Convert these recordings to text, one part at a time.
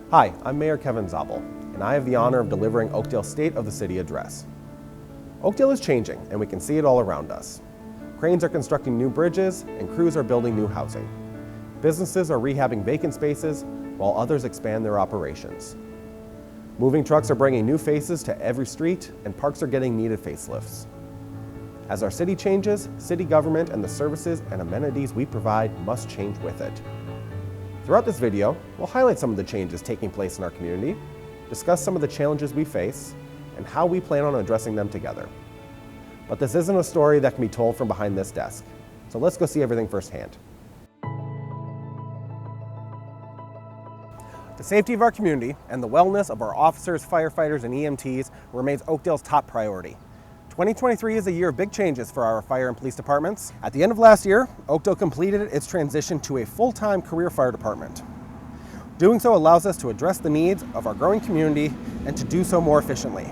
Hi, I'm Mayor Kevin Zabel, and I have the honor of delivering Oakdale's State of the City address. Oakdale is changing, and we can see it all around us. Cranes are constructing new bridges, and crews are building new housing. Businesses are rehabbing vacant spaces, while others expand their operations. Moving trucks are bringing new faces to every street, and parks are getting needed facelifts. As our city changes, city government and the services and amenities we provide must change with it. Throughout this video, we'll highlight some of the changes taking place in our community, discuss some of the challenges we face, and how we plan on addressing them together. But this isn't a story that can be told from behind this desk, so let's go see everything firsthand. The safety of our community and the wellness of our officers, firefighters, and EMTs remains Oakdale's top priority. 2023 is a year of big changes for our fire and police departments. At the end of last year, Oakdale completed its transition to a full-time career fire department. Doing so allows us to address the needs of our growing community and to do so more efficiently.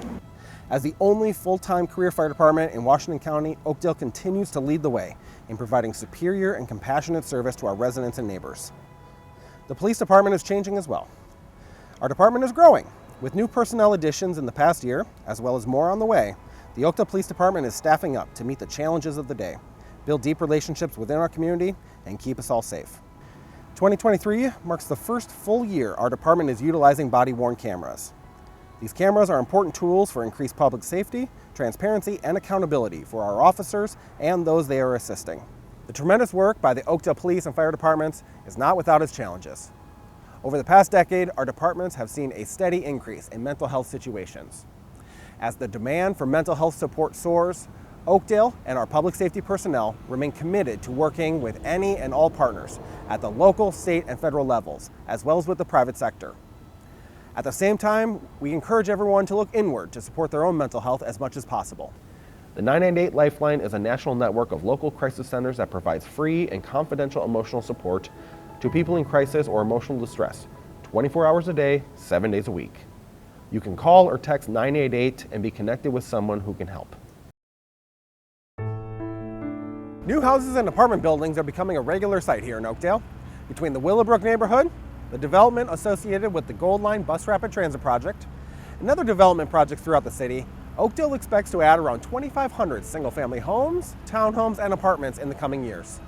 As the only full-time career fire department in Washington County, Oakdale continues to lead the way in providing superior and compassionate service to our residents and neighbors. The police department is changing as well. Our department is growing. With new personnel additions in the past year, as well as more on the way, the Oakdale Police Department is staffing up to meet the challenges of the day, build deep relationships within our community, and keep us all safe. 2023 marks the first full year our department is utilizing body-worn cameras. These cameras are important tools for increased public safety, transparency, and accountability for our officers and those they are assisting. The tremendous work by the Oakdale Police and Fire Departments is not without its challenges. Over the past decade, our departments have seen a steady increase in mental health situations. As the demand for mental health support soars, Oakdale and our public safety personnel remain committed to working with any and all partners at the local, state, and federal levels, as well as with the private sector. At the same time, we encourage everyone to look inward to support their own mental health as much as possible. The 998 Lifeline is a national network of local crisis centers that provides free and confidential emotional support to people in crisis or emotional distress, 24 hours a day, 7 days a week. You can call or text 988 and be connected with someone who can help. New houses and apartment buildings are becoming a regular sight here in Oakdale. Between the Willowbrook neighborhood, the development associated with the Gold Line Bus Rapid Transit Project, and other development projects throughout the city, Oakdale expects to add around 2,500 single-family homes, townhomes, and apartments in the coming years.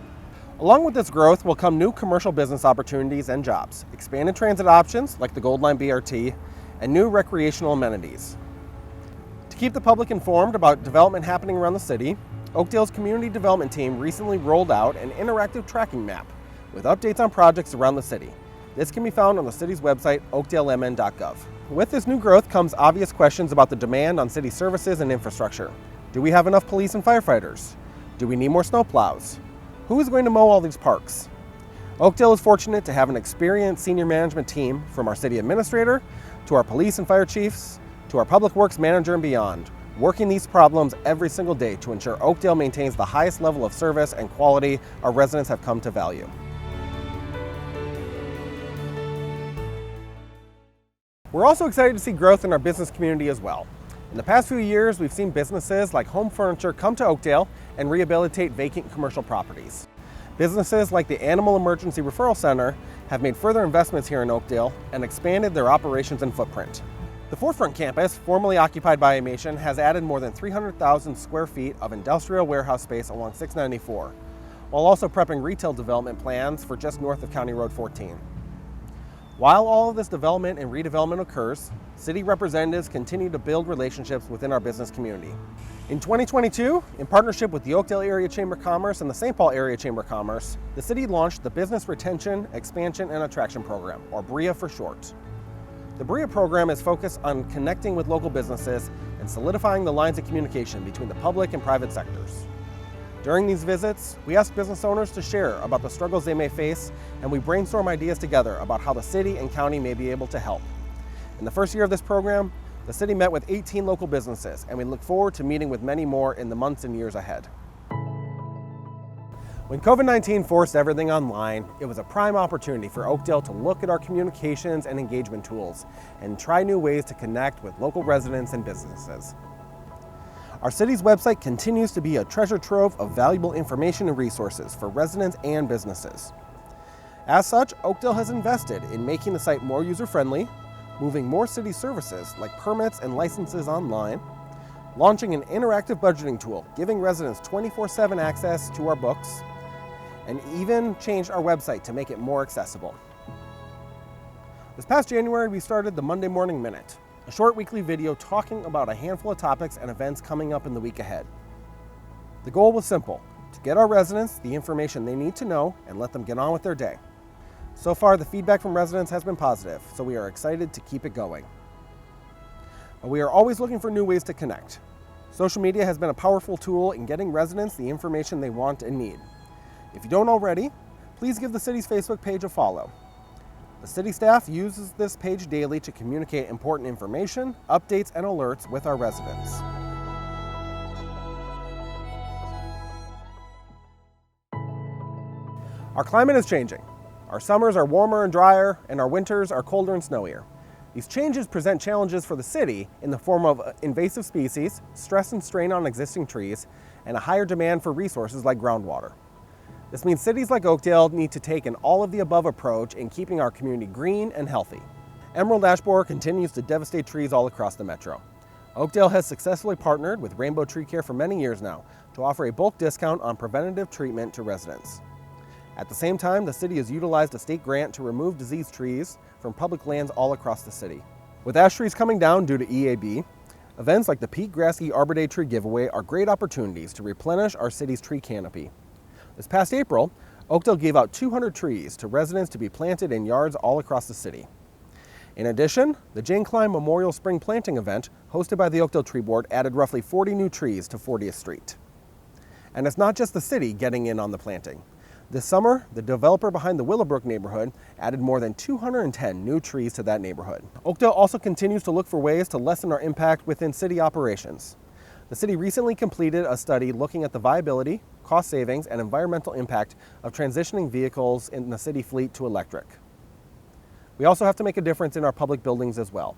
Along with this growth will come new commercial business opportunities and jobs, expanded transit options like the Gold Line BRT, and new recreational amenities. To keep the public informed about development happening around the city, Oakdale's community development team recently rolled out an interactive tracking map with updates on projects around the city. This can be found on the city's website, oakdalemn.gov. With this new growth comes obvious questions about the demand on city services and infrastructure. Do we have enough police and firefighters? Do we need more snowplows? Who is going to mow all these parks? Oakdale is fortunate to have an experienced senior management team, from our city administrator to our police and fire chiefs, to our public works manager and beyond, working these problems every single day to ensure Oakdale maintains the highest level of service and quality our residents have come to value. We're also excited to see growth in our business community as well. In the past few years, we've seen businesses like Home Furniture come to Oakdale and rehabilitate vacant commercial properties. Businesses like the Animal Emergency Referral Center have made further investments here in Oakdale and expanded their operations and footprint. The Forefront campus, formerly occupied by Amation, has added more than 300,000 square feet of industrial warehouse space along 694, while also prepping retail development plans for just north of County Road 14. While all of this development and redevelopment occurs, city representatives continue to build relationships within our business community. In 2022, in partnership with the Oakdale Area Chamber of Commerce and the St. Paul Area Chamber of Commerce, the city launched the Business Retention, Expansion, and Attraction Program, or BREA for short. The BREA program is focused on connecting with local businesses and solidifying the lines of communication between the public and private sectors. During these visits, we ask business owners to share about the struggles they may face, and we brainstorm ideas together about how the city and county may be able to help. In the first year of this program, the city met with 18 local businesses, and we look forward to meeting with many more in the months and years ahead. When COVID-19 forced everything online, it was a prime opportunity for Oakdale to look at our communications and engagement tools and try new ways to connect with local residents and businesses. Our city's website continues to be a treasure trove of valuable information and resources for residents and businesses. As such, Oakdale has invested in making the site more user-friendly, moving more city services like permits and licenses online, launching an interactive budgeting tool, giving residents 24/7 access to our books, and even changed our website to make it more accessible. This past January, we started the Monday Morning Minute, a short weekly video talking about a handful of topics and events coming up in the week ahead. The goal was simple: to get our residents the information they need to know and let them get on with their day. So far, the feedback from residents has been positive, so we are excited to keep it going. But we are always looking for new ways to connect. Social media has been a powerful tool in getting residents the information they want and need. If you don't already, please give the city's Facebook page a follow. The city staff uses this page daily to communicate important information, updates, and alerts with our residents. Our climate is changing. Our summers are warmer and drier, and our winters are colder and snowier. These changes present challenges for the city in the form of invasive species, stress and strain on existing trees, and a higher demand for resources like groundwater. This means cities like Oakdale need to take an all-of-the-above approach in keeping our community green and healthy. Emerald ash borer continues to devastate trees all across the metro. Oakdale has successfully partnered with Rainbow Tree Care for many years now to offer a bulk discount on preventative treatment to residents. At the same time, the city has utilized a state grant to remove diseased trees from public lands all across the city. With ash trees coming down due to EAB, events like the Pete Grasky Arbor Day Tree Giveaway are great opportunities to replenish our city's tree canopy. This past April, Oakdale gave out 200 trees to residents to be planted in yards all across the city. In addition, the Jane Klein Memorial Spring Planting event, hosted by the Oakdale Tree Board, added roughly 40 new trees to 40th Street. And it's not just the city getting in on the planting. This summer, the developer behind the Willowbrook neighborhood added more than 210 new trees to that neighborhood. Oakdale also continues to look for ways to lessen our impact within city operations. The city recently completed a study looking at the viability, cost savings, and environmental impact of transitioning vehicles in the city fleet to electric. We also have to make a difference in our public buildings as well.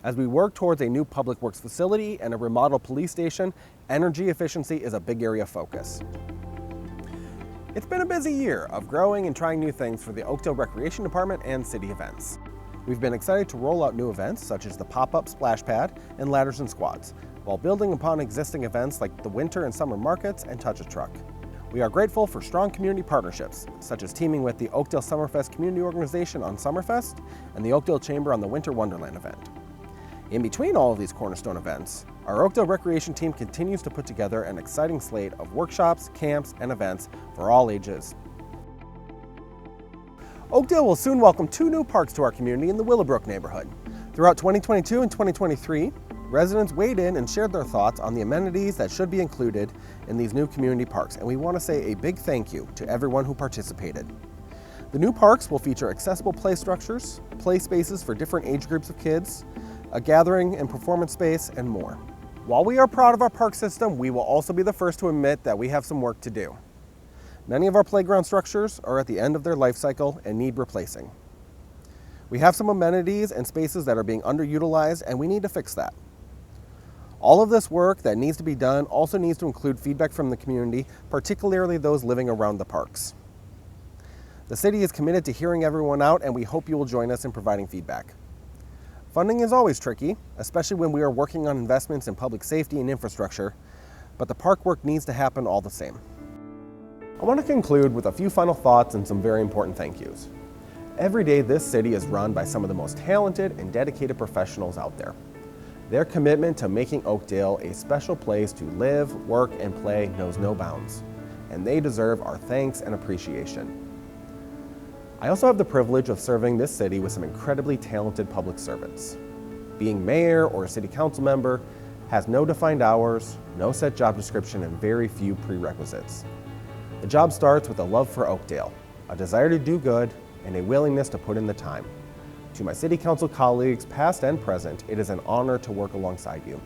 As we work towards a new public works facility and a remodeled police station, energy efficiency is a big area of focus. It's been a busy year of growing and trying new things for the Oakdale Recreation Department and city events. We've been excited to roll out new events such as the pop-up splash pad and ladders and squads, while building upon existing events like the winter and summer markets and Touch a Truck. We are grateful for strong community partnerships, such as teaming with the Oakdale Summerfest Community Organization on Summerfest and the Oakdale Chamber on the Winter Wonderland event. In between all of these cornerstone events, our Oakdale Recreation team continues to put together an exciting slate of workshops, camps, and events for all ages. Oakdale will soon welcome 2 new parks to our community in the Willowbrook neighborhood. Throughout 2022 and 2023, residents weighed in and shared their thoughts on the amenities that should be included in these new community parks, and we want to say a big thank you to everyone who participated. The new parks will feature accessible play structures, play spaces for different age groups of kids, a gathering and performance space, and more. While we are proud of our park system, we will also be the first to admit that we have some work to do. Many of our playground structures are at the end of their life cycle and need replacing. We have some amenities and spaces that are being underutilized, and we need to fix that. All of this work that needs to be done also needs to include feedback from the community, particularly those living around the parks. The city is committed to hearing everyone out, and we hope you will join us in providing feedback. Funding is always tricky, especially when we are working on investments in public safety and infrastructure, but the park work needs to happen all the same. I want to conclude with a few final thoughts and some very important thank yous. Every day, this city is run by some of the most talented and dedicated professionals out there. Their commitment to making Oakdale a special place to live, work, and play knows no bounds, and they deserve our thanks and appreciation. I also have the privilege of serving this city with some incredibly talented public servants. Being mayor or a city council member has no defined hours, no set job description, and very few prerequisites. The job starts with a love for Oakdale, a desire to do good, and a willingness to put in the time. To my city council colleagues, past and present, it is an honor to work alongside you.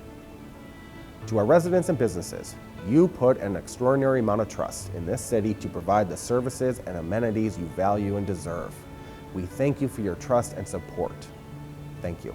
To our residents and businesses, you put an extraordinary amount of trust in this city to provide the services and amenities you value and deserve. We thank you for your trust and support. Thank you.